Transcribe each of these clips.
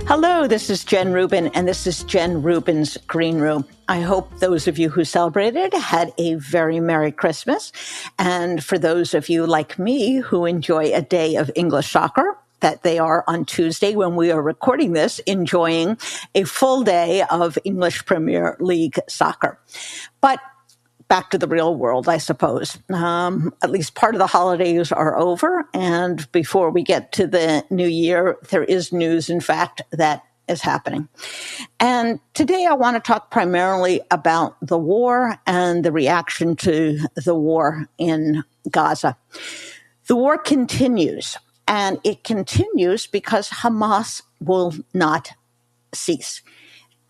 Hello, this is Jen Rubin, and this is Jen Rubin's Green Room. I hope those of you who celebrated had a very Merry Christmas. And for those of you like me who enjoy a day of English soccer, that they are on Tuesday when we are recording this, enjoying a full day of English Premier League soccer. But back to the real world, I suppose. At least part of the holidays are over. And before we get to the new year, there is news, in fact, that is happening. And today I want to talk primarily about the war and the reaction to the war in Gaza. The war continues, and it continues because Hamas will not cease.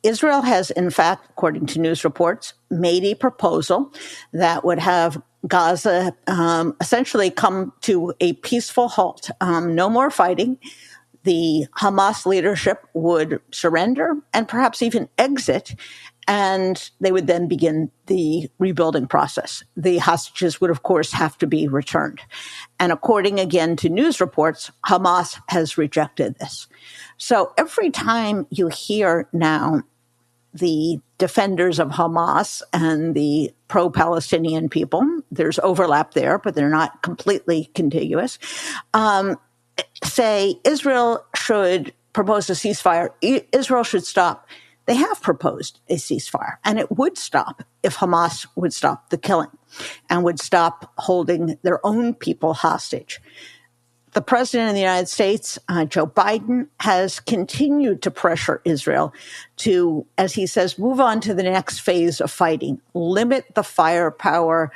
Israel has, in fact, according to news reports, made a proposal that would have Gaza essentially come to a peaceful halt. No more fighting. The Hamas leadership would surrender and perhaps even exit, and they would then begin the rebuilding process. The hostages would, of course, have to be returned. And according, again, to news reports, Hamas has rejected this. So every time you hear now the defenders of Hamas and the pro-Palestinian people, there's overlap there, but they're not completely contiguous, say Israel should propose a ceasefire. Israel should stop. They have proposed a ceasefire, and it would stop if Hamas would stop the killing and would stop holding their own people hostage. The president of the United States, Joe Biden, has continued to pressure Israel to, as he says, move on to the next phase of fighting, limit the firepower,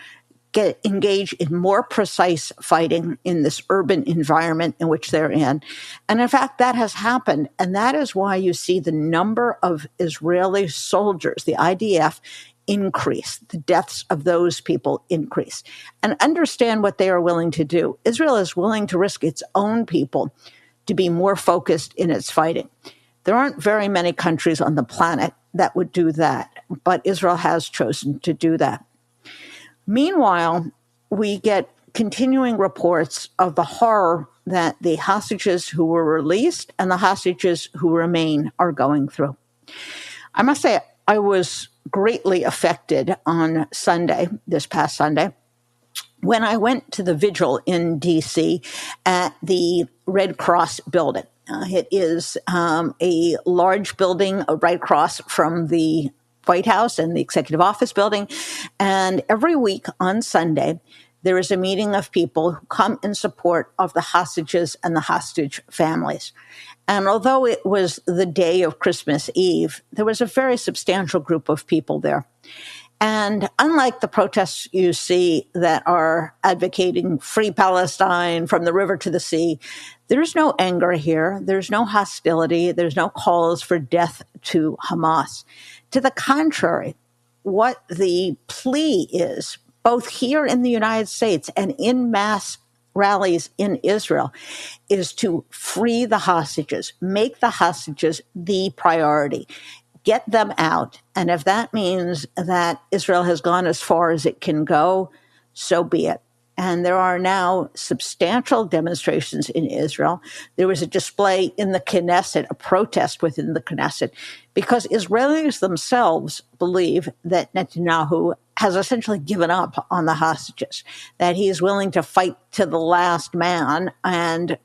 engage in more precise fighting in this urban environment in which they're in. And in fact, that has happened. And that is why you see the number of Israeli soldiers, the IDF, increase, the deaths of those people increase. And understand what they are willing to do. Israel is willing to risk its own people to be more focused in its fighting. There aren't very many countries on the planet that would do that, but Israel has chosen to do that. Meanwhile, we get continuing reports of the horror that the hostages who were released and the hostages who remain are going through. I must say, I was greatly affected on Sunday, this past Sunday, when I went to the vigil in D.C. at the Red Cross building. It is a large building, right across from the White House and the Executive Office building. And every week on Sunday, there is a meeting of people who come in support of the hostages and the hostage families. And although it was the day of Christmas Eve, there was a very substantial group of people there. And unlike the protests you see that are advocating free Palestine from the river to the sea, there's no anger here. There's no hostility. There's no calls for death to Hamas. To the contrary, what the plea is, both here in the United States and in mass rallies in Israel, is to free the hostages, make the hostages the priority, get them out. And if that means that Israel has gone as far as it can go, so be it. And there are now substantial demonstrations in Israel. There was a display in the Knesset, a protest within the Knesset, because Israelis themselves believe that Netanyahu has essentially given up on the hostages, that he is willing to fight to the last man and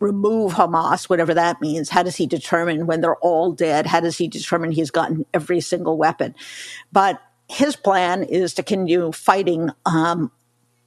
remove Hamas, whatever that means. How does he determine when they're all dead? How does he determine he's gotten every single weapon? But his plan is to continue fighting,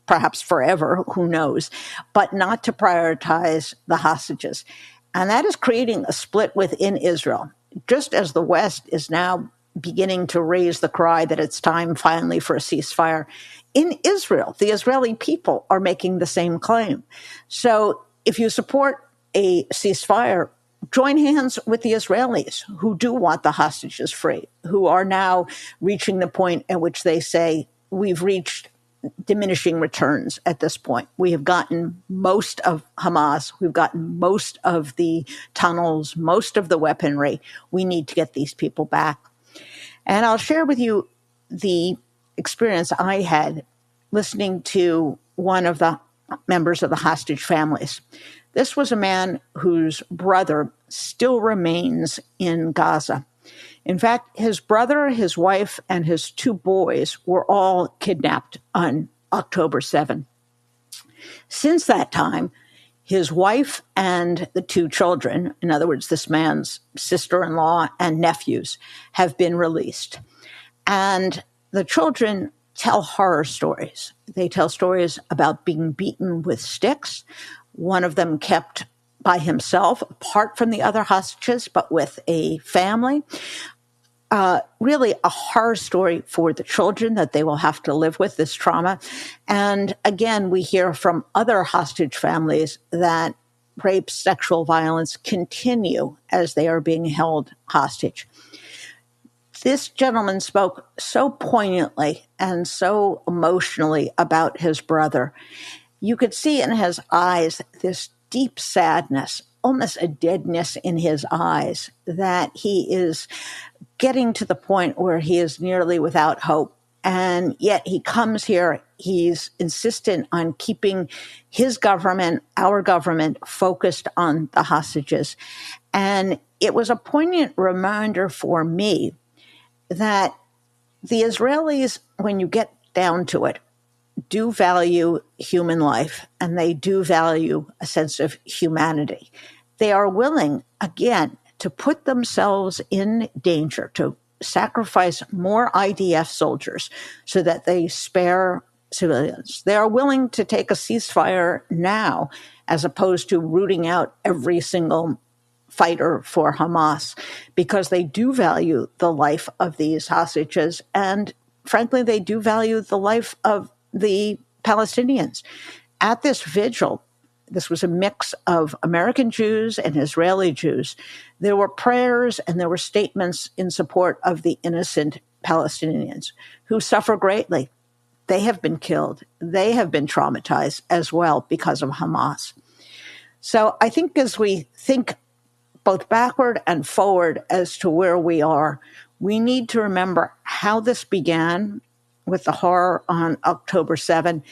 perhaps forever, who knows, but not to prioritize the hostages. And that is creating a split within Israel, just as the West is now beginning to raise the cry that it's time finally for a ceasefire. In Israel, the Israeli people are making the same claim. So if you support a ceasefire, join hands with the Israelis who do want the hostages free, who are now reaching the point at which they say, we've reached diminishing returns at this point. We have gotten most of Hamas. We've gotten most of the tunnels, most of the weaponry. We need to get these people back. And I'll share with you the experience I had listening to one of the members of the hostage families. This was a man whose brother still remains in Gaza. In fact, his brother, his wife, and his 2 boys were all kidnapped on October 7. Since that time, his wife and the 2 children, in other words, this man's sister-in-law and nephews, have been released. And the children tell horror stories. They tell stories about being beaten with sticks, one of them kept by himself, apart from the other hostages, but with a family. Really a horror story for the children that they will have to live with this trauma. And again, we hear from other hostage families that rape, sexual violence continue as they are being held hostage. This gentleman spoke so poignantly and so emotionally about his brother. You could see in his eyes this deep sadness, almost a deadness in his eyes, that he is getting to the point where he is nearly without hope. And yet he comes here, he's insistent on keeping his government, our government, focused on the hostages. And it was a poignant reminder for me that the Israelis, when you get down to it, do value human life, and they do value a sense of humanity. They are willing, again, to put themselves in danger, to sacrifice more IDF soldiers so that they spare civilians. They are willing to take a ceasefire now, as opposed to rooting out every single fighter for Hamas, because they do value the life of these hostages, and frankly, they do value the life of the Palestinians. At this vigil, this was a mix of American Jews and Israeli Jews. There were prayers and there were statements in support of the innocent Palestinians who suffer greatly. They have been killed. They have been traumatized as well because of Hamas. So I think as we think both backward and forward as to where we are, we need to remember how this began with the horror on October 7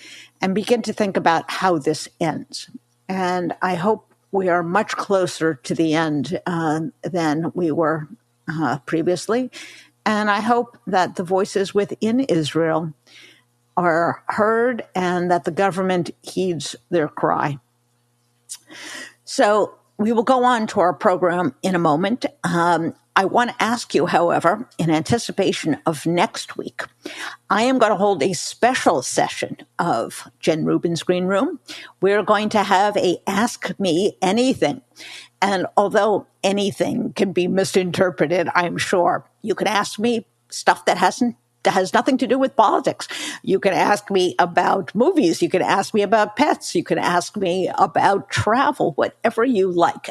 and begin to think about how this ends. And I hope we are much closer to the end than we were previously. And I hope that the voices within Israel are heard and that the government heeds their cry. So we will go on to our program in a moment. I want to ask you, however, in anticipation of next week, I am going to hold a special session of Jen Rubin's Green Room. We're going to have a Ask Me Anything. And although anything can be misinterpreted, I'm sure, you can ask me stuff that has nothing to do with politics. You can ask me about movies. You can ask me about pets. You can ask me about travel, whatever you like.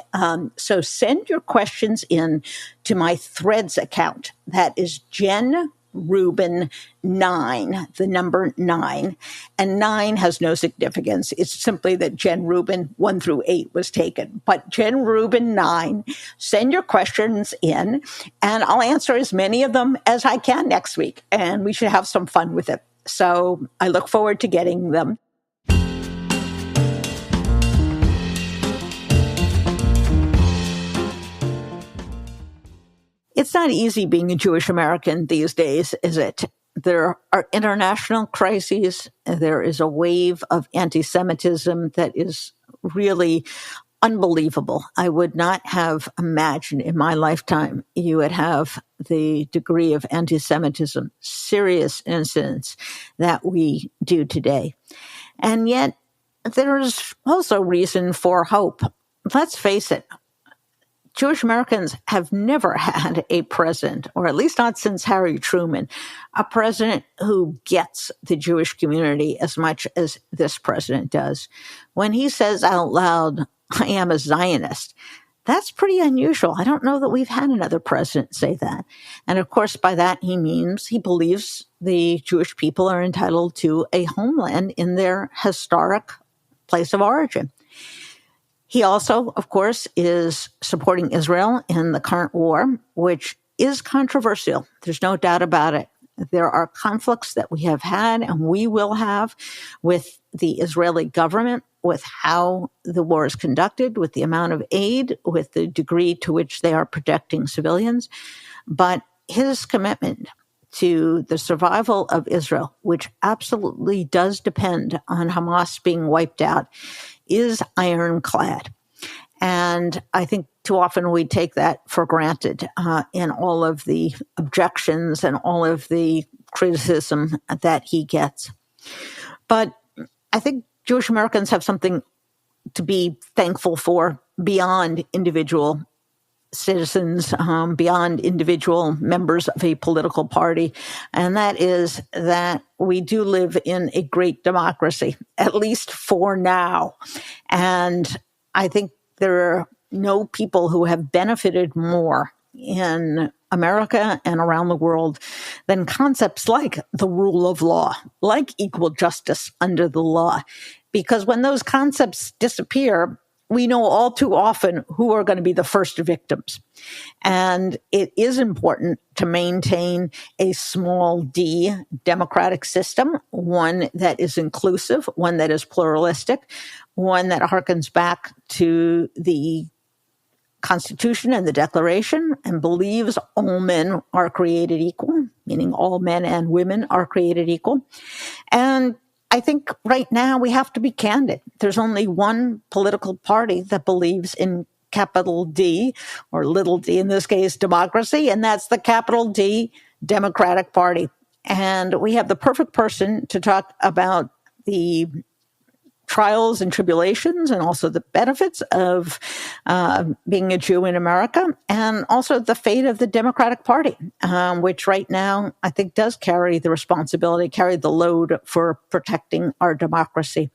So send your questions in to my Threads account. That is Jen Rubin 9, the number 9. And 9 has no significance. It's simply that Jen Rubin 1 through 8 was taken. But Jen Rubin 9, send your questions in, and I'll answer as many of them as I can next week. And we should have some fun with it. So I look forward to getting them. It's not easy being a Jewish American these days, is it? There are international crises. There is a wave of anti-Semitism that is really unbelievable. I would not have imagined in my lifetime you would have the degree of anti-Semitism, serious incidents that we do today. And yet there's also reason for hope. Let's face it. Jewish Americans have never had a president, or at least not since Harry Truman, a president who gets the Jewish community as much as this president does. When he says out loud, I am a Zionist, that's pretty unusual. I don't know that we've had another president say that. And of course, by that he means he believes the Jewish people are entitled to a homeland in their historic place of origin. He also, of course, is supporting Israel in the current war, which is controversial. There's no doubt about it. There are conflicts that we have had and we will have with the Israeli government, with how the war is conducted, with the amount of aid, with the degree to which they are protecting civilians. But his commitment to the survival of Israel, which absolutely does depend on Hamas being wiped out, is ironclad. And I think too often we take that for granted in all of the objections and all of the criticism that he gets. But I think Jewish Americans have something to be thankful for beyond individual citizens, beyond individual members of a political party. And that is that we do live in a great democracy, at least for now. And I think there are no people who have benefited more in America and around the world than concepts like the rule of law, like equal justice under the law. Because when those concepts disappear, we know all too often who are going to be the first victims. And it is important to maintain a small d democratic system, one that is inclusive, one that is pluralistic, one that harkens back to the Constitution and the Declaration and believes all men are created equal, meaning all men and women are created equal. And I think right now we have to be candid. There's only one political party that believes in capital D, or little d in this case, democracy, and that's the capital D Democratic Party. And we have the perfect person to talk about the trials and tribulations and also the benefits of being a Jew in America, and also the fate of the Democratic Party, which right now I think does carry the responsibility, carry the load for protecting our democracy.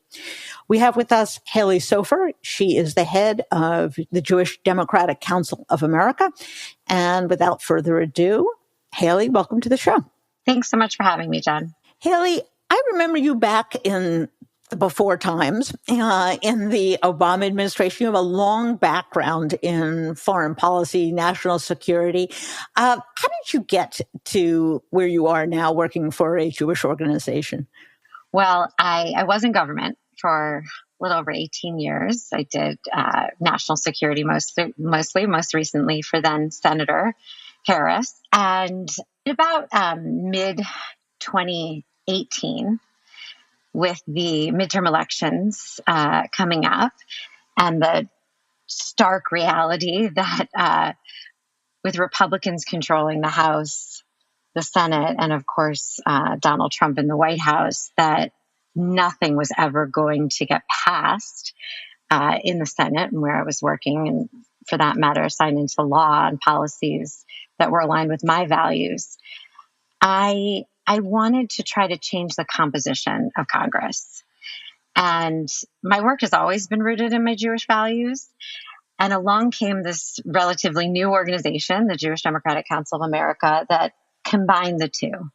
We have with us Halie Soifer. She is the head of the Jewish Democratic Council of America. And without further ado, Halie, welcome to the show. Thanks so much for having me, Jen. Halie, I remember you back in the before times in the Obama administration. You have a long background in foreign policy, national security. How did you get to where you are now working for a Jewish organization? Well, I was in government for a little over 18 years. I did national security most recently for then Senator Harris. And about mid-2018, with the midterm elections coming up and the stark reality that with Republicans controlling the House, the Senate, and of course, Donald Trump in the White House, that nothing was ever going to get passed in the Senate and where I was working, and for that matter, signed into law and policies that were aligned with my values. I wanted to try to change the composition of Congress. And my work has always been rooted in my Jewish values. And along came this relatively new organization, the Jewish Democratic Council of America, that combined the two.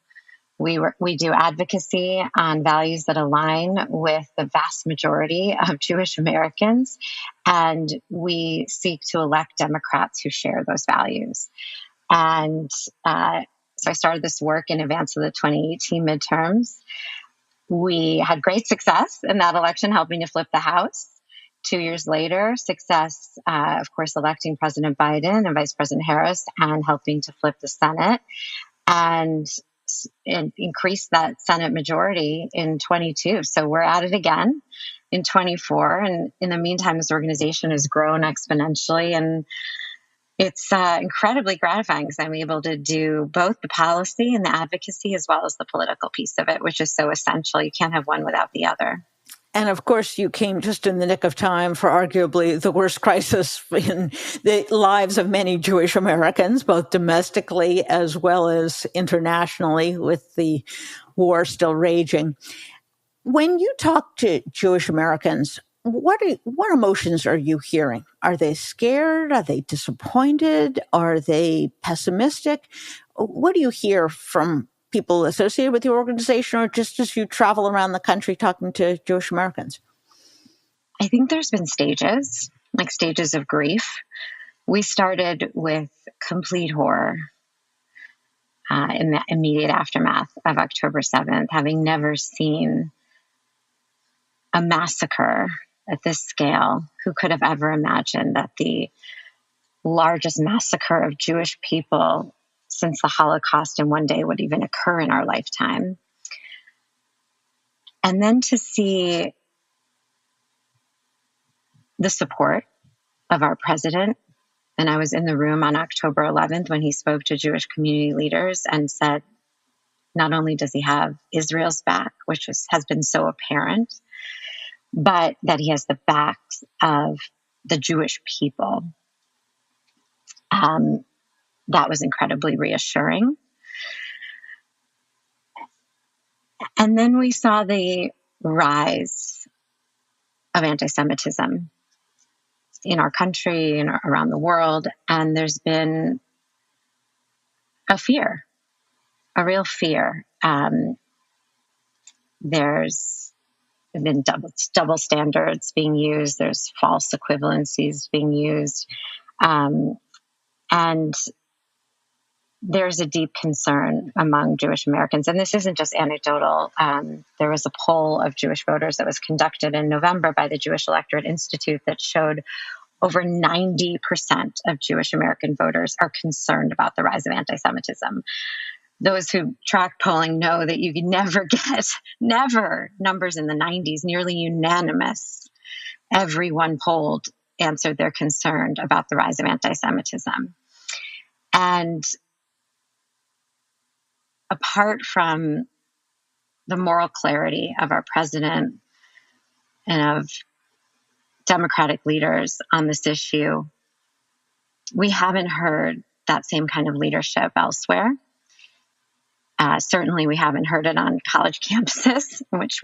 We do advocacy on values that align with the vast majority of Jewish Americans, and we seek to elect Democrats who share those values. And so I started this work in advance of the 2018 midterms. We had great success in that election, helping to flip the House. 2 years later, success, of course, electing President Biden and Vice President Harris and helping to flip the Senate and increase that Senate majority in 22. So we're at it again in 24. And in the meantime, this organization has grown exponentially, and it's incredibly gratifying because I'm able to do both the policy and the advocacy as well as the political piece of it, which is so essential. You can't have one without the other. And of course, you came just in the nick of time for arguably the worst crisis in the lives of many Jewish Americans, both domestically as well as internationally, with the war still raging. When you talk to Jewish Americans, what emotions are you hearing? Are they scared? Are they disappointed? Are they pessimistic? What do you hear from people associated with your organization, or just as you travel around the country talking to Jewish Americans? I think there's been stages, like stages of grief. We started with complete horror. in the immediate aftermath of October 7th, having never seen a massacre at this scale. Who could have ever imagined that the largest massacre of Jewish people since the Holocaust in one day would even occur in our lifetime? And then to see the support of our president. And I was in the room on October 11th when he spoke to Jewish community leaders and said, not only does he have Israel's back, which has been so apparent, but that he has the backs of the Jewish people. That was incredibly reassuring. And then we saw the rise of anti-Semitism in our country and around the world. And there's been a fear, a real fear. There's been double standards being used. There's false equivalencies being used. And there's a deep concern among Jewish Americans. And this isn't just anecdotal. There was a poll of Jewish voters that was conducted in November by the Jewish Electorate Institute that showed over 90% of Jewish American voters are concerned about the rise of anti-Semitism. Those who track polling know that you can never get numbers in the 90s, nearly unanimous. Everyone polled answered they're concerned about the rise of anti-Semitism. And apart from the moral clarity of our president and of Democratic leaders on this issue, we haven't heard that same kind of leadership elsewhere. Certainly, we haven't heard it on college campuses, in which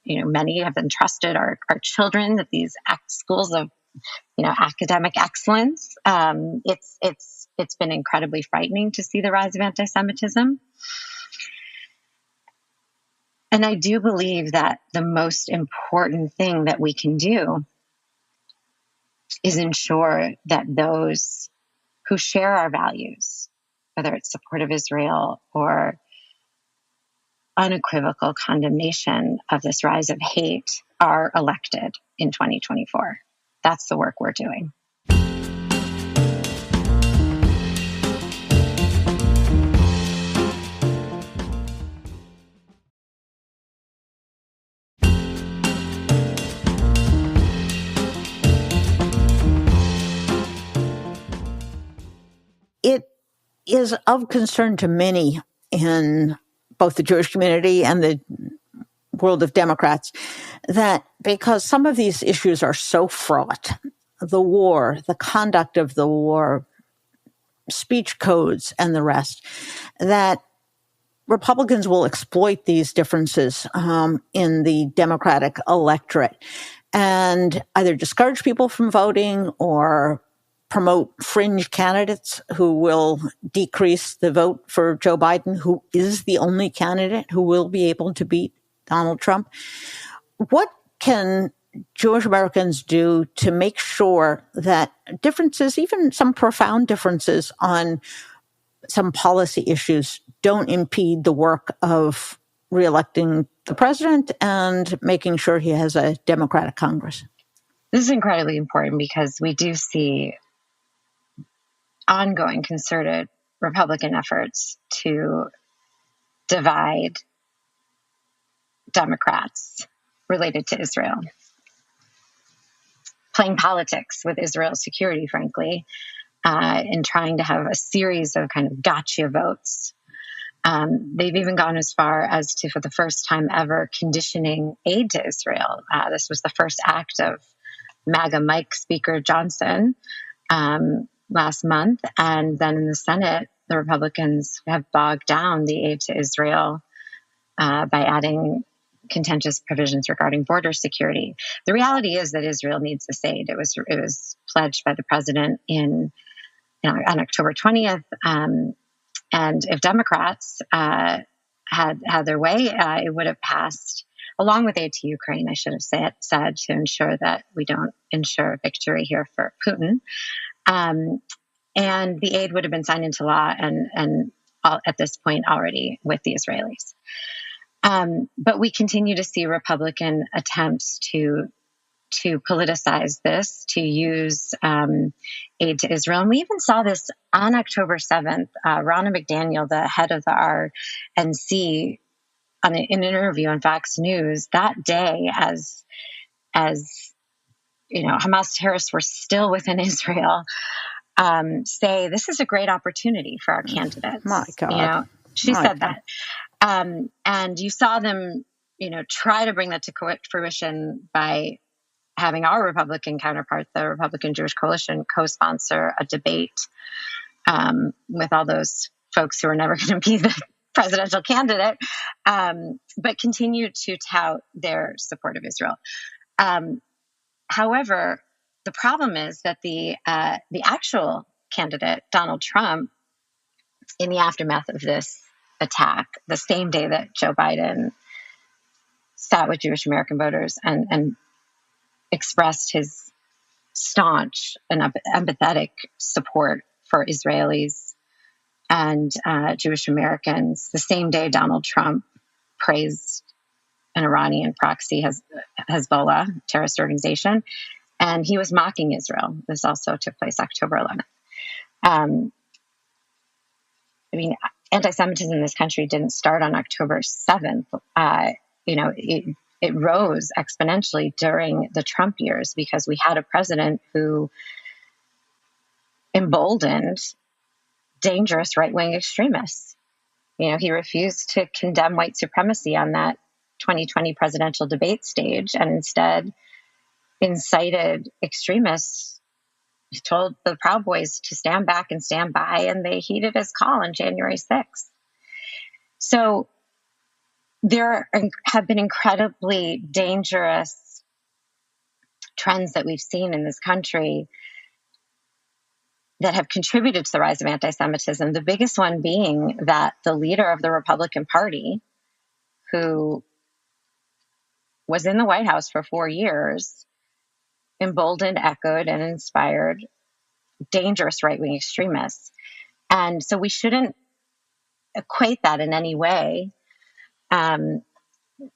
many have entrusted our children at these schools of, academic excellence. It's been incredibly frightening to see the rise of anti-Semitism. And I do believe that the most important thing that we can do is ensure that those who share our values, whether it's support of Israel or unequivocal condemnation of this rise of hate, are elected in 2024. That's the work we're doing. It is of concern to many in both the Jewish community and the world of Democrats that because some of these issues are so fraught, the war, the conduct of the war, speech codes, and the rest, that Republicans will exploit these differences in the Democratic electorate and either discourage people from voting or promote fringe candidates who will decrease the vote for Joe Biden, who is the only candidate who will be able to beat Donald Trump. What can Jewish Americans do to make sure that differences, even some profound differences on some policy issues, don't impede the work of reelecting the president and making sure he has a Democratic Congress? This is incredibly important because we do see ongoing concerted Republican efforts to divide Democrats related to Israel, playing politics with Israel's security, frankly, and trying to have a series of kind of gotcha votes. They've even gone as far as to, for the first time ever, conditioning aid to Israel. This was the first act of MAGA Mike Speaker Johnson last month. And then in the Senate, the Republicans have bogged down the aid to Israel by adding contentious provisions regarding border security. The reality is that Israel needs this aid. It was pledged by the president on October 20th. And if Democrats had their way, it would have passed, along with aid to Ukraine, I should have said, to ensure that we don't ensure victory here for Putin. And the aid would have been signed into law and at this point already with the Israelis. But we continue to see Republican attempts to politicize this, to use aid to Israel. And we even saw this on October 7th. Ronna McDaniel, the head of the RNC, in an interview on Fox News that day, as Hamas terrorists were still within Israel, say this is a great opportunity for our candidates. My God. She said that. And you saw them, try to bring that to fruition by having our Republican counterpart, the Republican Jewish Coalition, co-sponsor a debate with all those folks who are never going to be the presidential candidate, but continue to tout their support of Israel. However, the problem is that the actual candidate, Donald Trump, in the aftermath of this attack, the same day that Joe Biden sat with Jewish American voters and expressed his staunch and empathetic support for Israelis and Jewish Americans, the same day Donald Trump praised an Iranian proxy, Hezbollah, terrorist organization, and he was mocking Israel. This also took place October 11th. Anti-Semitism in this country didn't start on October 7th. It rose exponentially during the Trump years because we had a president who emboldened dangerous right-wing extremists. He refused to condemn white supremacy on that 2020 presidential debate stage and instead incited extremists. He told the Proud Boys to stand back and stand by, and they heeded his call on January 6th. So there have been incredibly dangerous trends that we've seen in this country that have contributed to the rise of anti-Semitism, the biggest one being that the leader of the Republican Party, who was in the White House for 4 years, emboldened, echoed, and inspired dangerous right-wing extremists. And so we shouldn't equate that in any way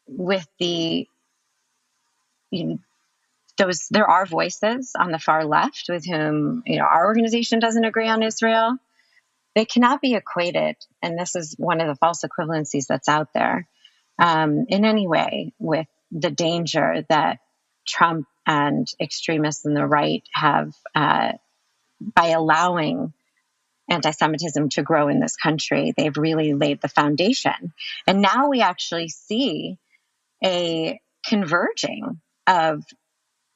with there are voices on the far left with whom, our organization doesn't agree on Israel. They cannot be equated, and this is one of the false equivalencies that's out there, in any way with the danger that Trump and extremists on the right have by allowing anti-Semitism to grow in this country. They've really laid the foundation. And now we actually see a converging of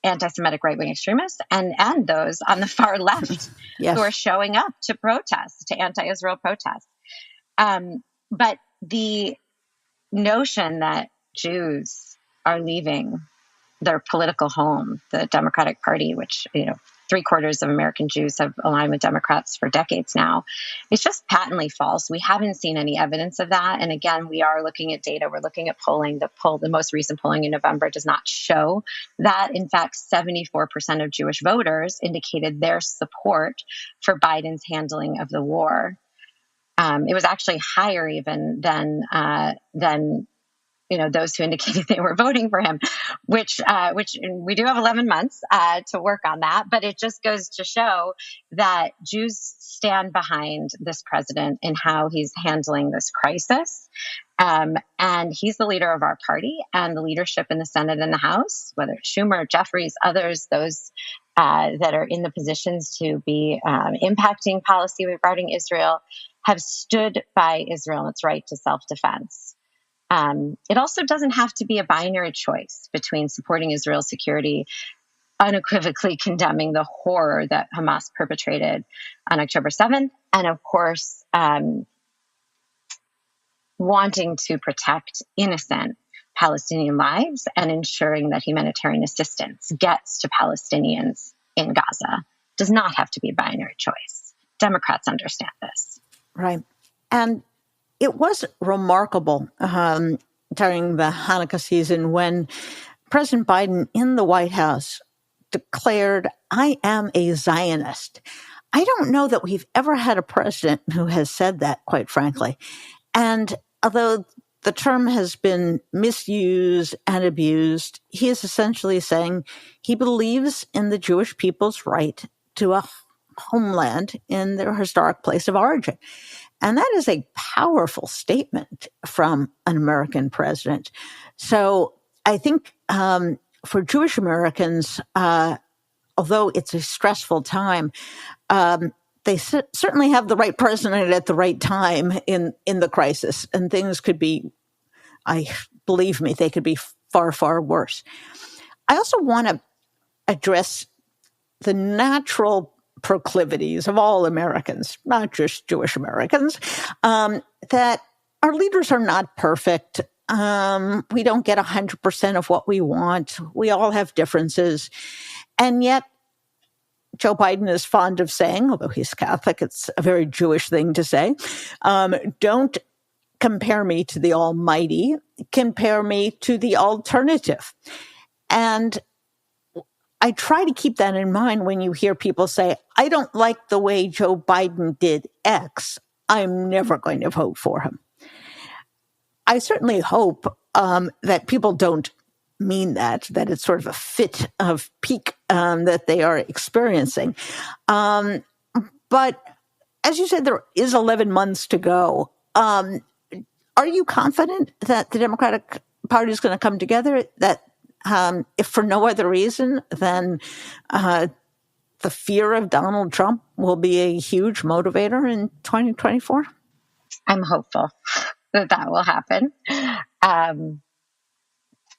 anti-Semitic right-wing extremists and those on the far left Yes. who are showing up to protest, to anti-Israel protests. But the notion that Jews are leaving their political home, the Democratic Party, which, 3/4 of American Jews have aligned with Democrats for decades now, it's just patently false. We haven't seen any evidence of that. And again, we are looking at data. We're looking at polling. The most recent polling in November does not show that. In fact, 74% of Jewish voters indicated their support for Biden's handling of the war. It was actually higher even than those who indicated they were voting for him, which we do have 11 months to work on that. But it just goes to show that Jews stand behind this president in how he's handling this crisis. And he's the leader of our party, and the leadership in the Senate and the House, whether it's Schumer, Jeffries, others, those that are in the positions to be impacting policy regarding Israel, have stood by Israel and its right to self-defense. It also doesn't have to be a binary choice between supporting Israel's security, unequivocally condemning the horror that Hamas perpetrated on October 7th, and of course, wanting to protect innocent Palestinian lives and ensuring that humanitarian assistance gets to Palestinians in Gaza. Does not have to be a binary choice. Democrats understand this. Right. And it was remarkable during the Hanukkah season when President Biden in the White House declared, "I am a Zionist." I don't know that we've ever had a president who has said that, quite frankly. And although the term has been misused and abused, he is essentially saying he believes in the Jewish people's right to a homeland in their historic place of origin. And that is a powerful statement from an American president. So I think for Jewish Americans, although it's a stressful time, they certainly have the right president at the right time in the crisis, and things could be, believe me, they could be far, far worse. I also want to address the natural proclivities of all Americans, not just Jewish Americans, that our leaders are not perfect. We don't get 100% of what we want. We all have differences. And yet, Joe Biden is fond of saying, although he's Catholic, it's a very Jewish thing to say, don't compare me to the Almighty, compare me to the alternative. And I try to keep that in mind when you hear people say, I don't like the way Joe Biden did X. I'm never going to vote for him. I certainly hope that people don't mean that it's sort of a fit of pique that they are experiencing. But as you said, there is 11 months to go. Are you confident that the Democratic Party is going to come together, that if for no other reason than the fear of Donald Trump will be a huge motivator in 2024? I'm hopeful that will happen.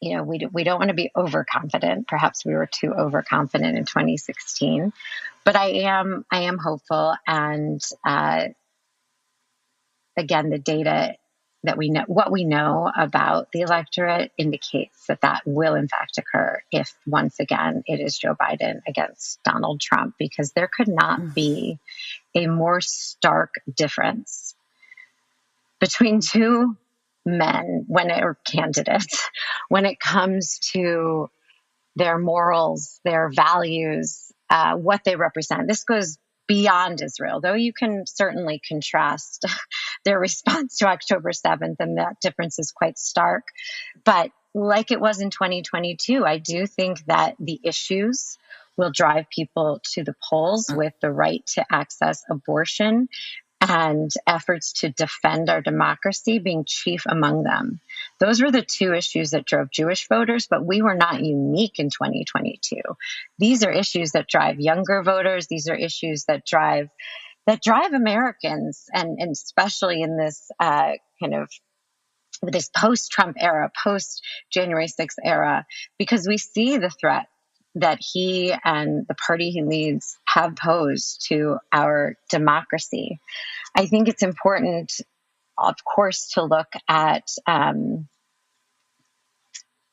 We don't want to be overconfident. Perhaps we were too overconfident in 2016, but I am hopeful. And again, the data that we know, what we know about the electorate indicates that will in fact occur if once again it is Joe Biden against Donald Trump, because there could not be a more stark difference between two men or candidates when it comes to their morals, their values, what they represent. This goes beyond Israel, though you can certainly contrast their response to October 7th, and that difference is quite stark. But like it was in 2022, I do think that the issues will drive people to the polls, with the right to access abortion and efforts to defend our democracy being chief among them. Those were the two issues that drove Jewish voters, but we were not unique in 2022. These are issues that drive younger voters. These are issues that drive Americans, and especially in this this post-Trump era, post-January 6th era, because we see the threat that he and the party he leads have posed to our democracy. I think it's important, of course, to look at Arab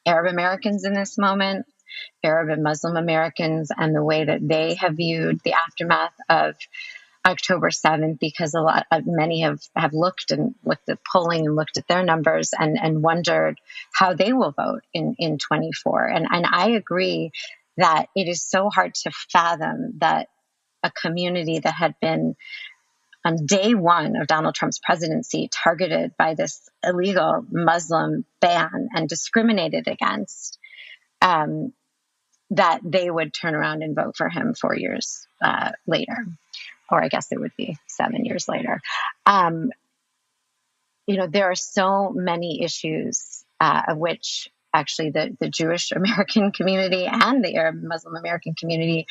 Americans in this moment, Arab and Muslim Americans, and the way that they have viewed the aftermath of October 7th, because many have looked at polling and looked at their numbers and wondered how they will vote in 24. And I agree that it is so hard to fathom that a community that had been on day one of Donald Trump's presidency targeted by this illegal Muslim ban and discriminated against, that they would turn around and vote for him 4 years later. Or I guess it would be 7 years later. There are so many issues of which actually the Jewish American community and the Arab Muslim American community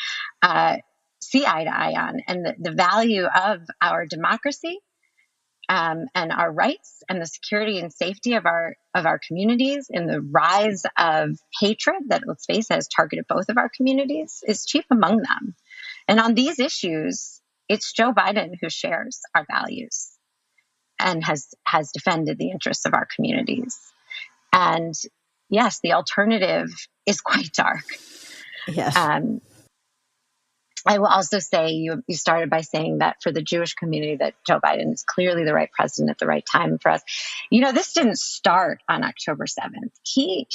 see eye to eye on, and the value of our democracy and our rights and the security and safety of our communities, and the rise of hatred that, let's face it, has targeted both of our communities, is chief among them. And on these issues, it's Joe Biden who shares our values and has defended the interests of our communities. And yes, the alternative is quite dark. Yes. I will also say you started by saying that for the Jewish community, that Joe Biden is clearly the right president at the right time for us. This didn't start on October 7th. He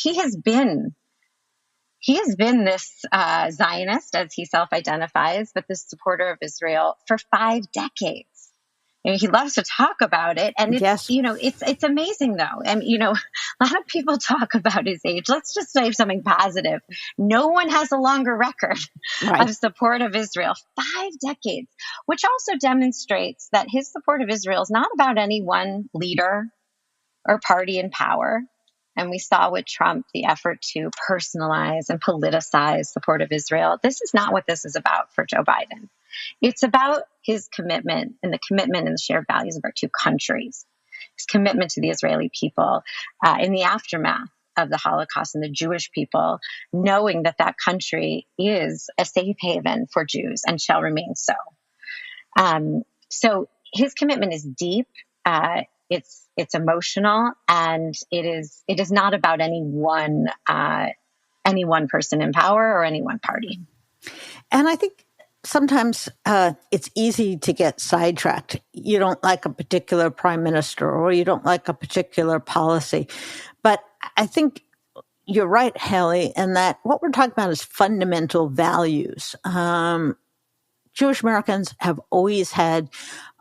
he has been this Zionist, as he self-identifies, but this supporter of Israel for 5 decades. He loves to talk about it. And Yes. it's amazing though. And, a lot of people talk about his age. Let's just say something positive. No one has a longer record Right. of support of Israel, 5 decades, which also demonstrates that his support of Israel is not about any one leader or party in power. And we saw with Trump the effort to personalize and politicize support of Israel. This is not what this is about for Joe Biden. It's about his commitment and the shared values of our two countries, his commitment to the Israeli people in the aftermath of the Holocaust and the Jewish people, knowing that that country is a safe haven for Jews and shall remain so. So his commitment is deep. It's emotional, and it is not about any one person in power or any one party. And I think sometimes it's easy to get sidetracked. You don't like a particular prime minister or you don't like a particular policy. But I think you're right, Halie, in that what we're talking about is fundamental values. Jewish Americans have always had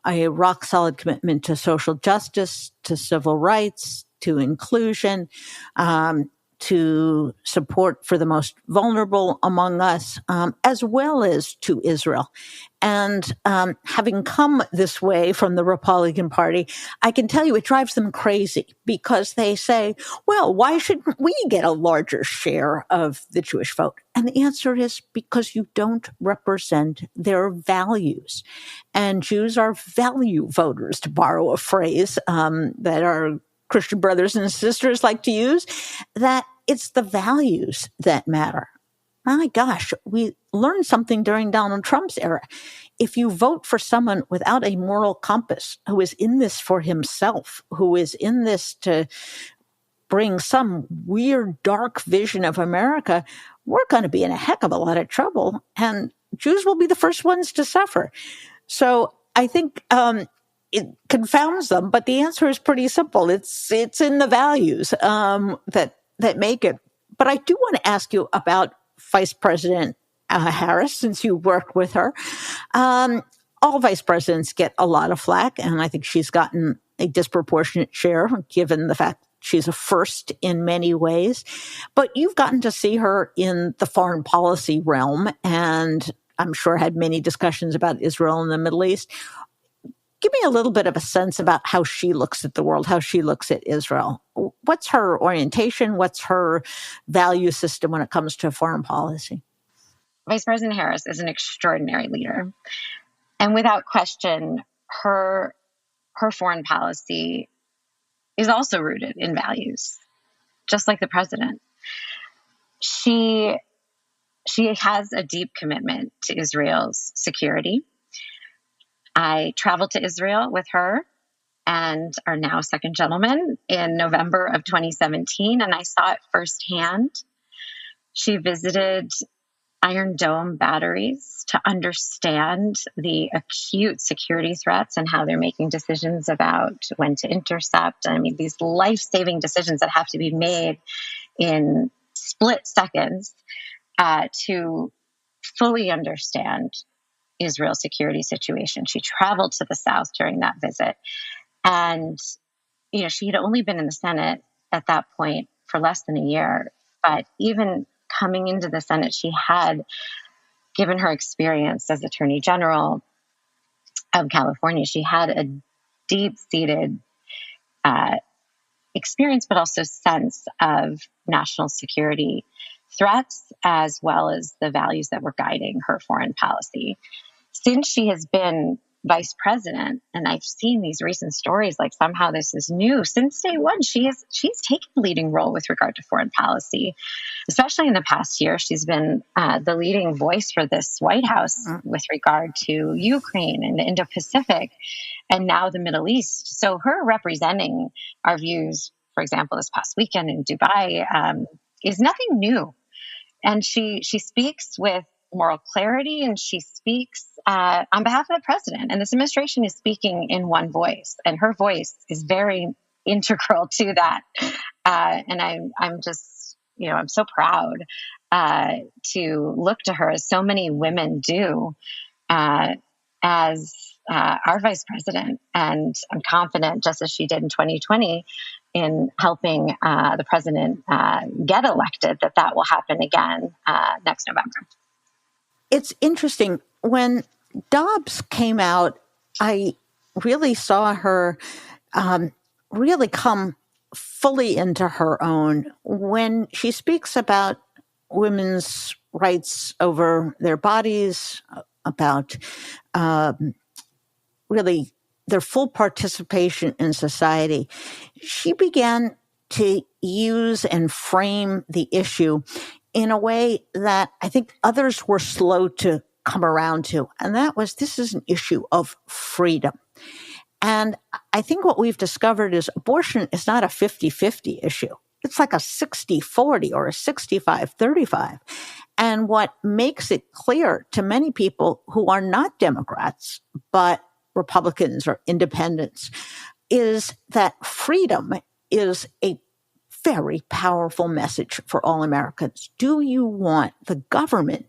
a rock solid commitment to social justice, to civil rights, to inclusion, to support for the most vulnerable among us, as well as to Israel. And having come this way from the Republican Party, I can tell you it drives them crazy because they say, well, why shouldn't we get a larger share of the Jewish vote? And the answer is because you don't represent their values. And Jews are value voters, to borrow a phrase that our Christian brothers and sisters like to use, that it's the values that matter. My gosh, we learned something during Donald Trump's era. If you vote for someone without a moral compass, who is in this for himself, who is in this to bring some weird, dark vision of America, we're going to be in a heck of a lot of trouble, and Jews will be the first ones to suffer. So I think it confounds them, but the answer is pretty simple. It's in the values that make it. But I do want to ask you about Vice President Harris, since you work with her. All vice presidents get a lot of flack, and I think she's gotten a disproportionate share, given the fact she's a first in many ways. But you've gotten to see her in the foreign policy realm, and I'm sure had many discussions about Israel and the Middle East. Give me a little bit of a sense about how she looks at the world, how she looks at Israel. What's her orientation? What's her value system when it comes to foreign policy? Vice President Harris is an extraordinary leader. And without question, her foreign policy is also rooted in values, just like the president. She has a deep commitment to Israel's security. I traveled to Israel with her and our now second gentleman in November of 2017, and I saw it firsthand. She visited Iron Dome batteries to understand the acute security threats and how they're making decisions about when to intercept. I mean, these life-saving decisions that have to be made in split seconds to fully understand Israel's security situation. She traveled to the South during that visit. And, she had only been in the Senate at that point for less than a year. But even coming into the Senate, she had, given her experience as Attorney General of California, she had a deep-seated experience, but also sense of national security threats, as well as the values that were guiding her foreign policy. Since she has been vice president, and I've seen these recent stories like somehow this is new, since day one, she's taken a leading role with regard to foreign policy. Especially in the past year, she's been the leading voice for this White House with regard to Ukraine and the Indo-Pacific, and now the Middle East. So her representing our views, for example, this past weekend in Dubai, is nothing new. And she speaks with moral clarity, and she speaks on behalf of the president. And this administration is speaking in one voice, and her voice is very integral to that. And I'm just I'm so proud to look to her, as so many women do, as our vice president. And I'm confident, just as she did in 2020, in helping the president get elected, that will happen again next November. It's interesting. When Dobbs came out, I really saw her really come fully into her own when she speaks about women's rights over their bodies, about really their full participation in society. She began to use and frame the issue in a way that I think others were slow to come around to. And that was, this is an issue of freedom. And I think what we've discovered is abortion is not a 50-50 issue. It's like a 60-40 or a 65-35. And what makes it clear to many people who are not Democrats, but Republicans or independents, is that freedom is a very powerful message for all Americans. Do you want the government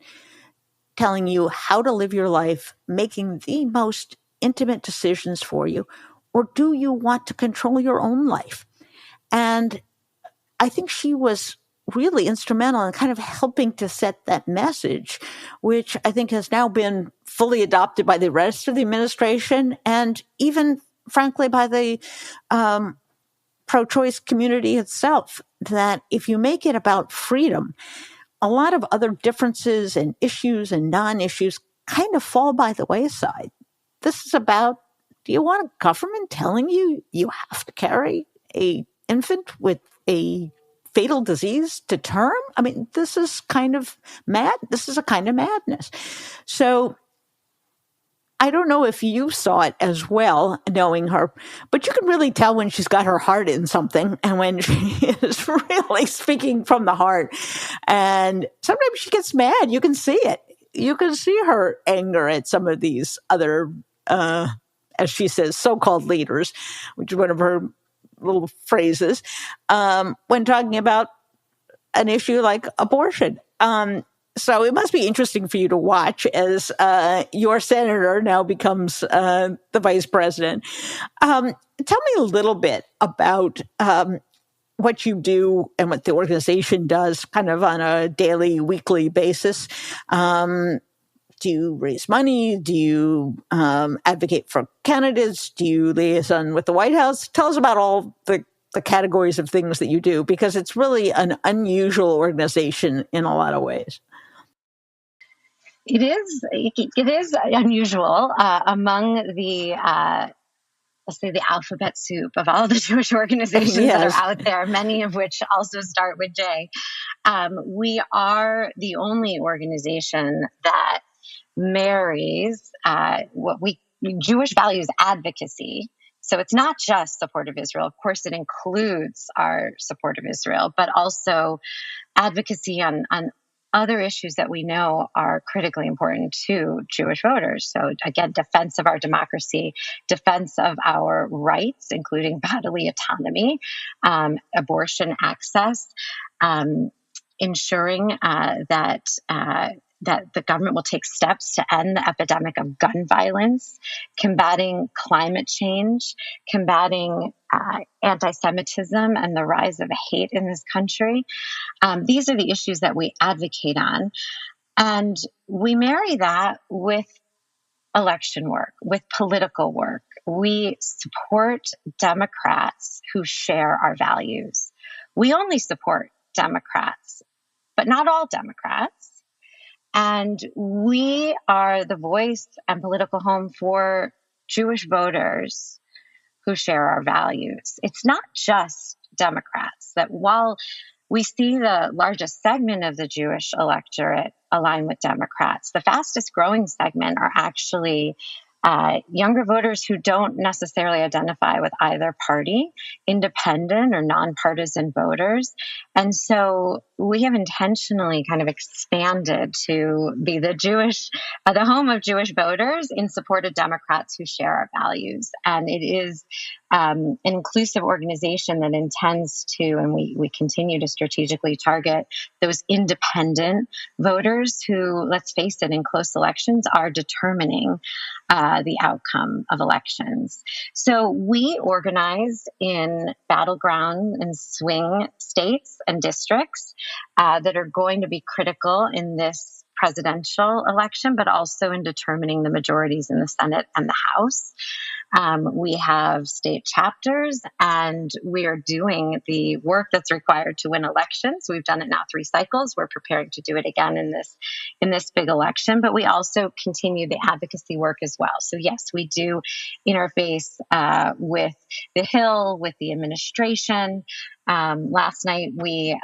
telling you how to live your life, making the most intimate decisions for you, or do you want to control your own life? And I think she was really instrumental in kind of helping to set that message, which I think has now been fully adopted by the rest of the administration and even, frankly, by the pro-choice community itself, that if you make it about freedom, a lot of other differences and issues and non-issues kind of fall by the wayside. This is about, do you want a government telling you you have to carry an infant with a fatal disease to term? I mean, this is kind of mad. This is a kind of madness. So I don't know if you saw it as well, knowing her, but you can really tell when she's got her heart in something and when she is really speaking from the heart. And sometimes she gets mad. You can see it. You can see her anger at some of these other, as she says, so-called leaders, which is one of her little phrases, when talking about an issue like abortion. So it must be interesting for you to watch as your senator now becomes the vice president. Tell me a little bit about what you do and what the organization does kind of on a daily, weekly basis. Do you raise money? Do you advocate for candidates? Do you liaison with the White House? Tell us about all the categories of things that you do, because it's really an unusual organization in a lot of ways. It is unusual among the, let's say, the alphabet soup of all the Jewish organizations that are out there, many of which also start with J. We are the only organization that marries Jewish values advocacy. So it's not just support of Israel. Of course, it includes our support of Israel, but also advocacy on other issues that we know are critically important to Jewish voters. So again, defense of our democracy, defense of our rights, including bodily autonomy, abortion access, ensuring that the government will take steps to end the epidemic of gun violence, combating climate change, combating anti-Semitism and the rise of hate in this country. These are the issues that we advocate on. And we marry that with election work, with political work. We support Democrats who share our values. We only support Democrats, but not all Democrats. And we are the voice and political home for Jewish voters who share our values. It's not just Democrats. That while we see the largest segment of the Jewish electorate align with Democrats, the fastest growing segment are actually younger voters who don't necessarily identify with either party, independent or nonpartisan voters. And so we have intentionally kind of expanded to be the home of Jewish voters in support of Democrats who share our values. And it is an inclusive organization that intends to, and we continue to strategically target those independent voters who, let's face it, in close elections are determining the outcome of elections. So we organize in battleground and swing states and districts that are going to be critical in this presidential election, but also in determining the majorities in the Senate and the House. We have state chapters, and we are doing the work that's required to win elections. We've done it now 3 cycles. We're preparing to do it again in this big election, but we also continue the advocacy work as well. So yes, we do interface with the Hill, with the administration. Last night we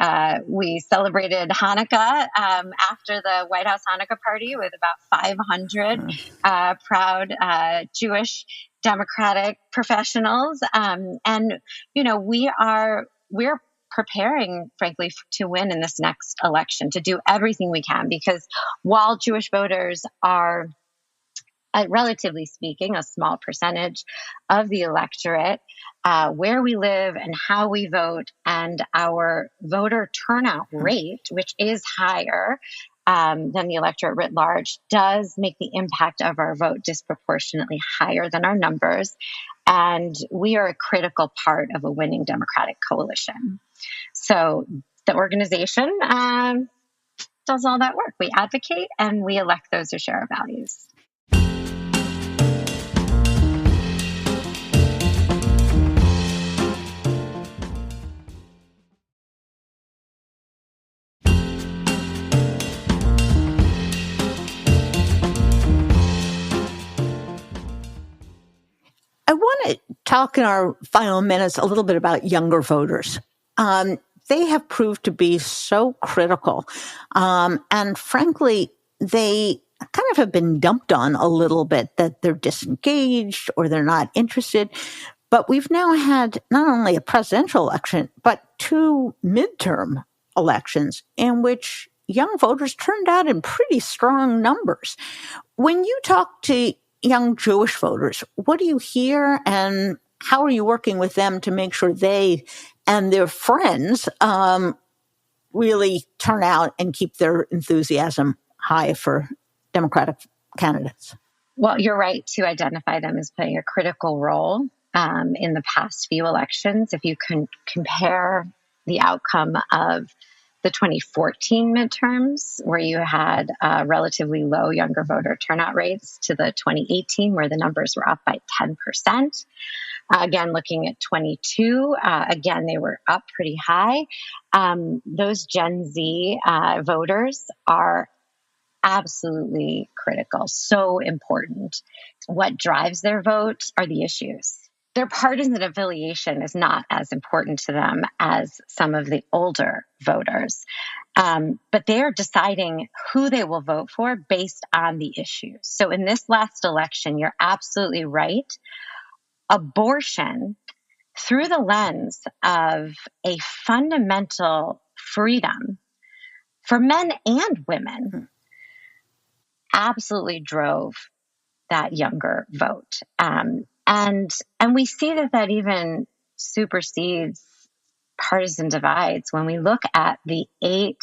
celebrated Hanukkah after the White House Hanukkah party with about 500 proud Jewish Democratic professionals, and we're preparing, frankly, to win in this next election, to do everything we can, because while Jewish voters are, relatively speaking, a small percentage of the electorate, where we live and how we vote and our voter turnout rate, which is higher than the electorate writ large, does make the impact of our vote disproportionately higher than our numbers. And we are a critical part of a winning Democratic coalition. So the organization does all that work. We advocate and we elect those who share our values. I want to talk in our final minutes a little bit about younger voters. They have proved to be so critical. And frankly, they kind of have been dumped on a little bit, that they're disengaged or they're not interested. But we've now had not only a presidential election, but 2 midterm elections in which young voters turned out in pretty strong numbers. When you talk to young Jewish voters, what do you hear, and how are you working with them to make sure they and their friends really turn out and keep their enthusiasm high for Democratic candidates? Well, you're right to identify them as playing a critical role in the past few elections. If you can compare the outcome of the 2014 midterms, where you had relatively low younger voter turnout rates, to the 2018, where the numbers were up by 10%. Again, looking at 22, again, they were up pretty high. Those Gen Z voters are absolutely critical, so important. What drives their vote are the issues. Their partisan affiliation is not as important to them as some of the older voters. But they are deciding who they will vote for based on the issues. So in this last election, you're absolutely right. Abortion, through the lens of a fundamental freedom for men and women, absolutely drove that younger vote. And we see that even supersedes partisan divides when we look at the 8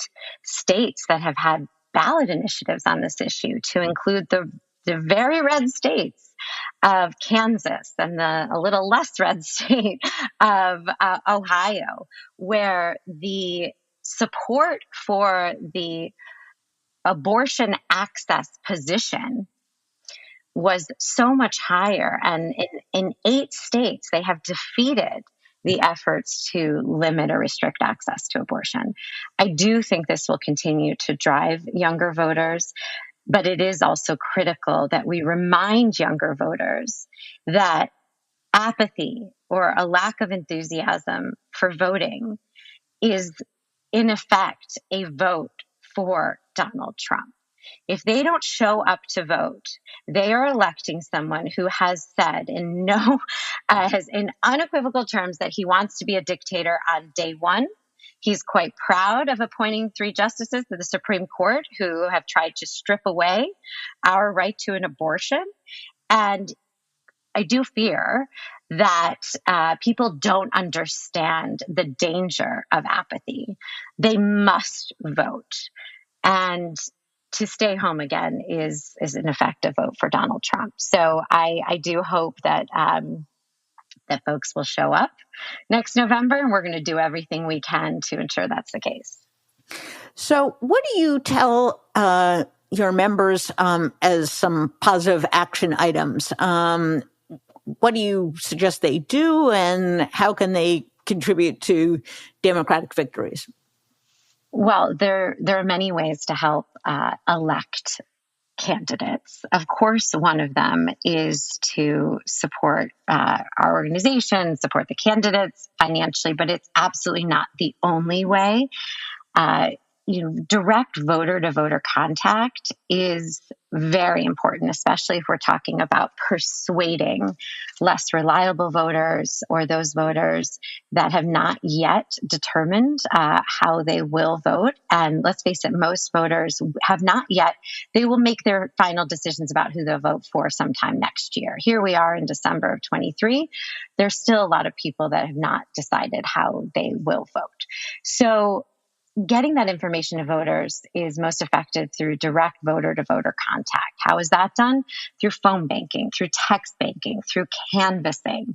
states that have had ballot initiatives on this issue, to include the very red states of Kansas and a little less red state of Ohio, where the support for the abortion access position was so much higher. And in 8 states, they have defeated the efforts to limit or restrict access to abortion. I do think this will continue to drive younger voters, but it is also critical that we remind younger voters that apathy or a lack of enthusiasm for voting is, in effect, a vote for Donald Trump. If they don't show up to vote, they are electing someone who has said has in unequivocal terms that he wants to be a dictator on day one. He's quite proud of appointing 3 justices to the Supreme Court who have tried to strip away our right to an abortion. And I do fear that people don't understand the danger of apathy. They must vote. And to stay home again is an effective vote for Donald Trump. So I do hope that that folks will show up next November, and we're going to do everything we can to ensure that's the case. So what do you tell your members as some positive action items? What do you suggest they do, and how can they contribute to Democratic victories? Well, there are many ways to help elect candidates. Of course, one of them is to support our organization, support the candidates financially, but it's absolutely not the only way. Direct voter-to-voter contact is very important, especially if we're talking about persuading less reliable voters or those voters that have not yet determined how they will vote. And let's face it, most voters have not yet. They will make their final decisions about who they'll vote for sometime next year. Here we are in December of 23. There's still a lot of people that have not decided how they will vote. So getting that information to voters is most effective through direct voter-to-voter contact. How is that done? Through phone banking, through text banking, through canvassing.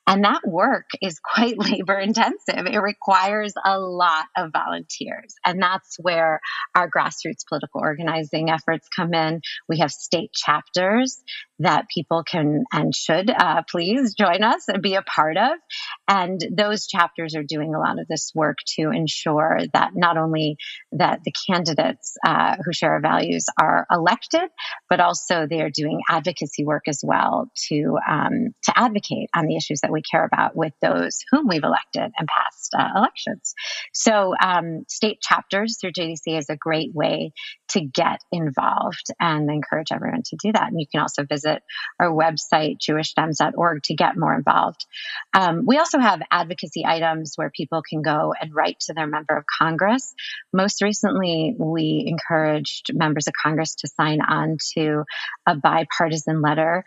And that work is quite labor-intensive. It requires a lot of volunteers. And that's where our grassroots political organizing efforts come in. We have state chapters that people can and should please join us and be a part of. And those chapters are doing a lot of this work to ensure that not only that the candidates who share our values are elected, but also they are doing advocacy work as well to advocate on the issues that we care about with those whom we've elected in past elections. So state chapters through JDC is a great way to get involved, and I encourage everyone to do that. And you can also visit our website, jewishdems.org, to get more involved. We also have advocacy items where people can go and write to their member of Congress. Most recently, we encouraged members of Congress to sign on to a bipartisan letter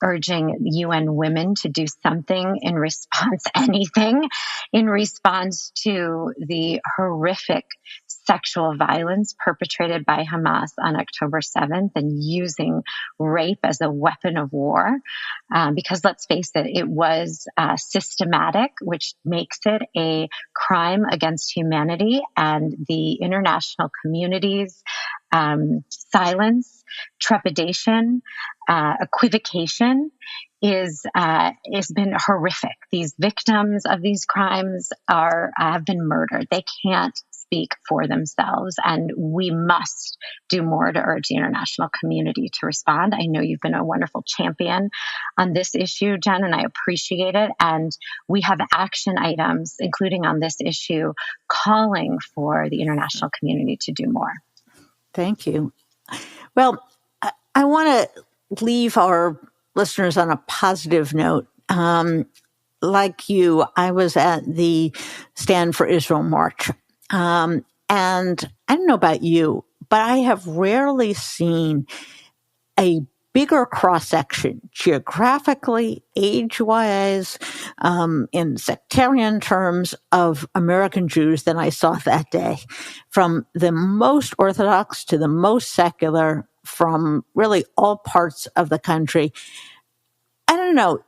urging UN women to do something in response, anything, in response to the horrific sexual violence perpetrated by Hamas on October 7th and using rape as a weapon of war. Because let's face it, it was systematic, which makes it a crime against humanity, and the international community's silence, trepidation, equivocation has been horrific. These victims of these crimes have been murdered. They can't speak for themselves, and we must do more to urge the international community to respond. I know you've been a wonderful champion on this issue, Jen, and I appreciate it. And we have action items, including on this issue, calling for the international community to do more. Thank you. Well, I want to leave our listeners on a positive note. Like you, I was at the Stand for Israel March. And I don't know about you, but I have rarely seen a bigger cross-section geographically, age-wise, in sectarian terms of American Jews than I saw that day. From the most Orthodox to the most secular, from really all parts of the country. I don't know.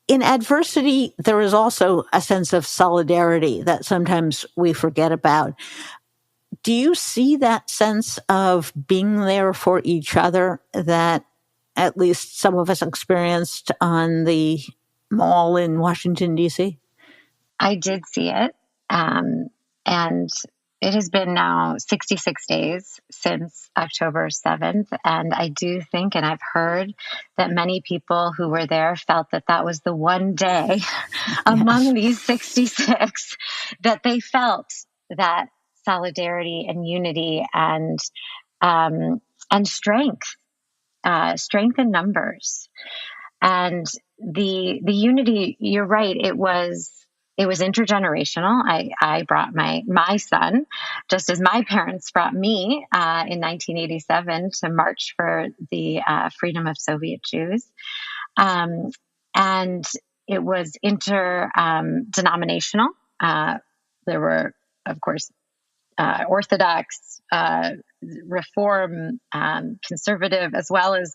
In adversity, there is also a sense of solidarity that sometimes we forget about. Do you see that sense of being there for each other that at least some of us experienced on the mall in Washington, D.C.? I did see it. And it has been now 66 days since October 7th. And I do think, and I've heard that many people who were there felt that that was the one day among these 66 that they felt that solidarity and unity and strength in numbers. And the unity, you're right, it was intergenerational. I brought my son, just as my parents brought me in 1987 to march for the freedom of Soviet Jews. And And it was interdenominational. There were, of course, Orthodox, Reform, conservative, as well as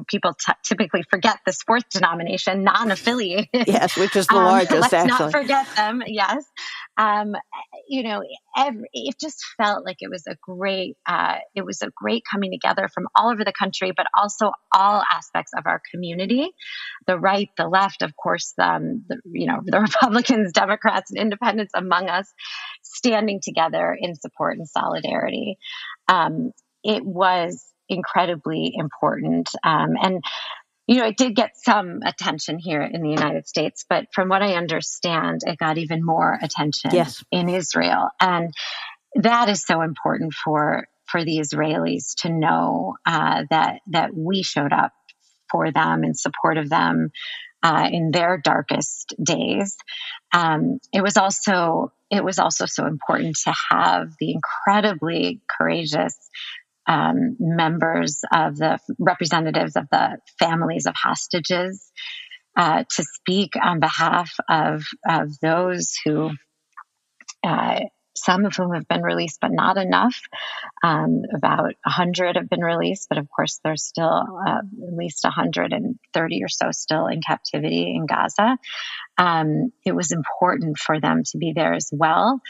people typically forget this fourth denomination, non-affiliated. Yes, which is the largest, let's actually. not forget them. Yes. It just felt like it was a great coming together from all over the country, but also all aspects of our community, the right, the left, of course, the Republicans, Democrats, and independents among us, standing together in support and solidarity. It was incredibly important. And it did get some attention here in the United States, but from what I understand, it got even more attention in Israel. And that is so important for the Israelis to know that we showed up for them, in support of them in their darkest days. It was also so important to have the incredibly courageous members of the representatives of the families of hostages to speak on behalf of those who, some of whom have been released, but not enough. About 100 have been released, but of course there's still at least 130 or so still in captivity in Gaza. It was important for them to be there as well,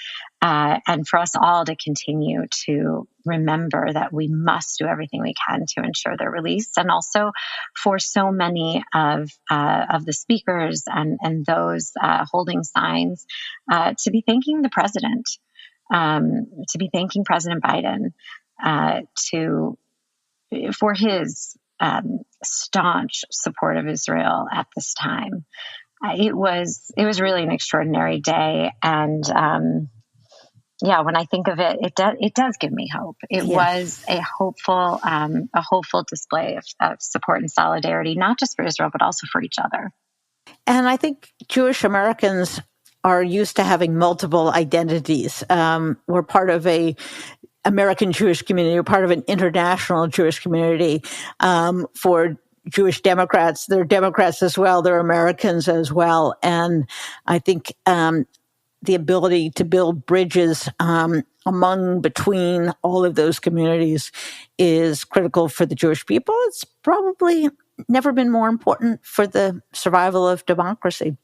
and for us all to continue to remember that we must do everything we can to ensure their release, and also for so many of the speakers and those holding signs to be thanking the president, to be thanking President Biden for his staunch support of Israel at this time. It was really an extraordinary day, and when I think of it, it does give me hope. It was a hopeful display of support and solidarity, not just for Israel, but also for each other. And I think Jewish Americans are used to having multiple identities. We're part of a American Jewish community. We're part of an international Jewish community. For Jewish Democrats, they're Democrats as well. They're Americans as well. And I think the ability to build bridges between all of those communities is critical for the Jewish people. It's probably never been more important for the survival of democracy.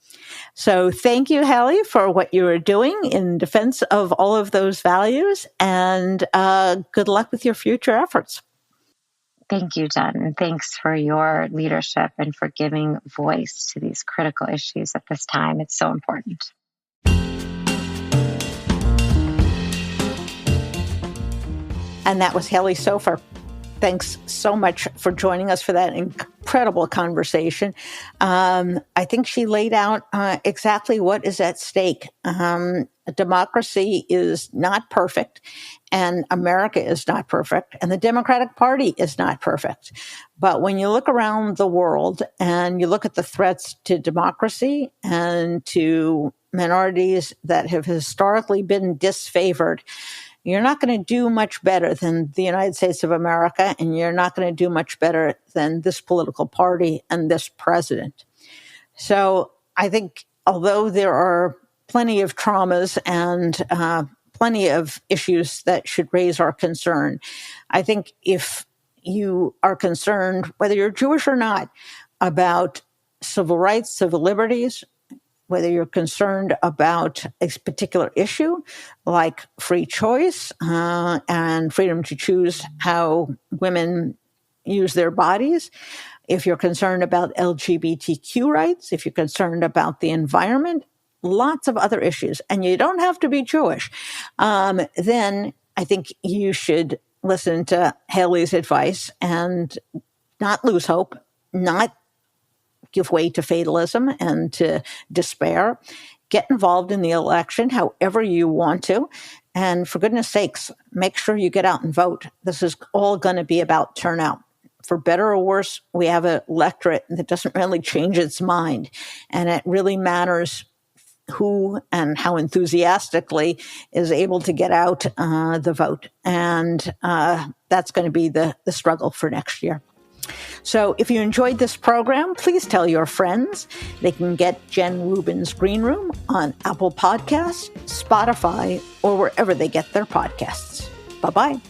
So thank you, Halie, for what you are doing in defense of all of those values, and good luck with your future efforts. Thank you, Jen, and thanks for your leadership and for giving voice to these critical issues at this time. It's so important. And that was Halie Soifer. Thanks so much for joining us for that incredible conversation. I think she laid out exactly what is at stake. Democracy is not perfect, and America is not perfect, and the Democratic Party is not perfect. But when you look around the world and you look at the threats to democracy and to minorities that have historically been disfavored, you're not going to do much better than the United States of America, and you're not going to do much better than this political party and this president. So I think although there are plenty of traumas and plenty of issues that should raise our concern, I think if you are concerned, whether you're Jewish or not, about civil rights, civil liberties, whether you're concerned about a particular issue like free choice and freedom to choose how women use their bodies, if you're concerned about LGBTQ rights, if you're concerned about the environment, lots of other issues, and you don't have to be Jewish, then I think you should listen to Halie's advice and not lose hope, not give way to fatalism and to despair. Get involved in the election however you want to. And for goodness sakes, make sure you get out and vote. This is all going to be about turnout. For better or worse, we have an electorate that doesn't really change its mind. And it really matters who and how enthusiastically is able to get out the vote. And that's going to be the struggle for next year. So if you enjoyed this program, please tell your friends. They can get Jen Rubin's Green Room on Apple Podcasts, Spotify, or wherever they get their podcasts. Bye-bye.